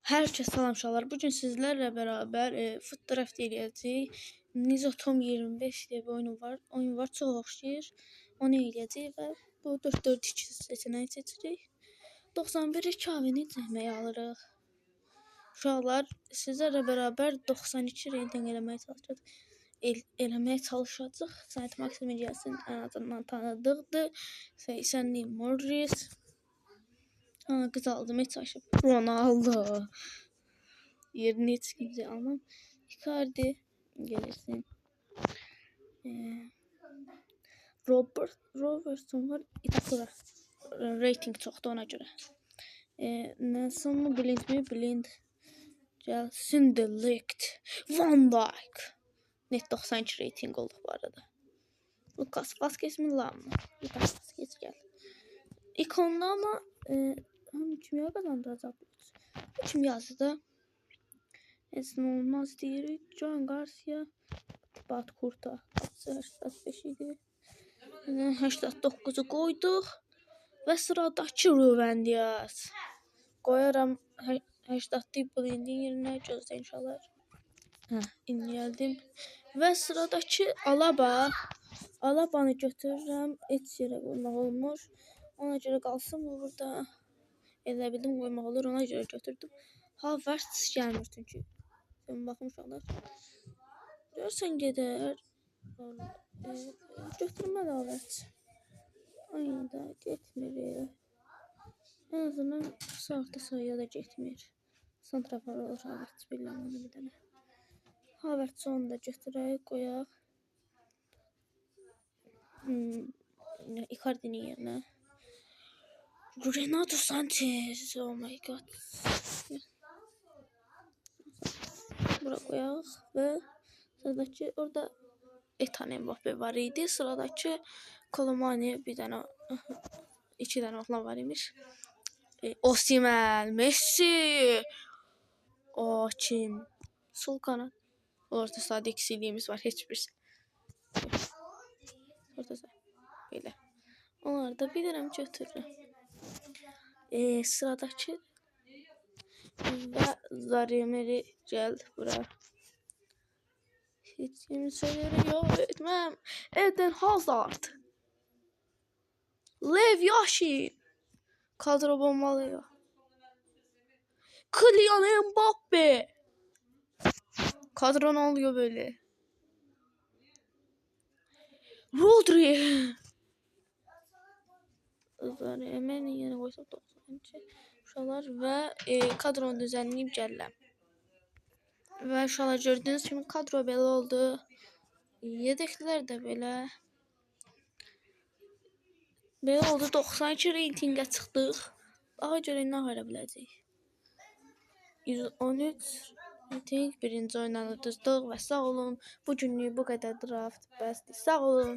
Hər kəs salam uşaqlar. Bu gün sizlərlə bərabər foot draft eləyəcəyik. Nizotom 25 deyə bir oyun var, çox oxşayır. Onu eləyəcəyik və bu 4-4-2 seçeneği seçirik. 91 kavini cəhməyə alırıq. Uşaqlar, sizlərlə bərabər 92 reyting eləməyə çalışacağıq. Sənət maksimum gəlsin, ən azından tanıdıqdır. 80 Morris. Qız aldım, heç aşıb. Ronaldo. Yerini heç kimcə almam. Icardi gelirsin. Robertson var. Itakura. Rating çoxdur ona görə. Nelson mu Blind mi? Blind. Gelsin De Ligt. Van Dijk. Net 92 rating oldu bu arada. Lucas Vazquez mi Lam mı? Lucas Vazquez gel. İkonda ama kimya kazandıracaq. Kim yazdı? Esin olmaz deyirik. John Garcia. Bat Kurta. 85 idi. 89'u qoyduq. Və sıradakı Ruben Dias. Qoyaram 80 Blind'in yerinə, gözlə inşallah. İndi gəldim. Və sıradakı Alaba. Alabanı götürürəm. Heç yerə qoymaq olmur. Ona görə qalsın bu burada. Elə bildim qoymaq olur, ona görə götürdüm. Havertz gəlmir çünki. Sən baxın uşaqlar. Görsən gedər. Götürməli Havertz. Ayda getmir. En azından sağda sayıya da getmir. Santrafor olur Havertz bilməm bir dənə. Havertz onu da götürək, qoyaq. Icardi'nin yerinə. Renato Sanchez. Oh my god. Bura qoyaq və sıradakı orada Ethan Mbappe var idi. Sıradakı Kolomani bir dənə 2 dənə oğlan var imiş. Osimhen, Messi. O kim? Sol kanat. Orta sahada eksikliğimiz var, heç birisi. Orta saha. Belə. Onları da bilirəm götürürəm. Sıradakı və Zarimeri gəl bura. Heç kimi söyləri yox etməm. Eden Hazard. Lev Yashin. Kadro bombalıyor. Kylian Mbappe. Kadro ne oluyor böyle? Rodri. Hemen yeni koysak 90. Uşaqlar və kadronu düzenleyip gəlirəm. Və uşaqlar gördüğünüz kimi kadro belə oldu. Yedəklər də belə. Belə oldu, 92 reytingə çıxdıq. Daha görə nə verə biləcəyik? 113 reyting birinci oyundan uduzdıq və sağ olun. Bu günlük bu qədər draft. Bəsdir. Sağ olun.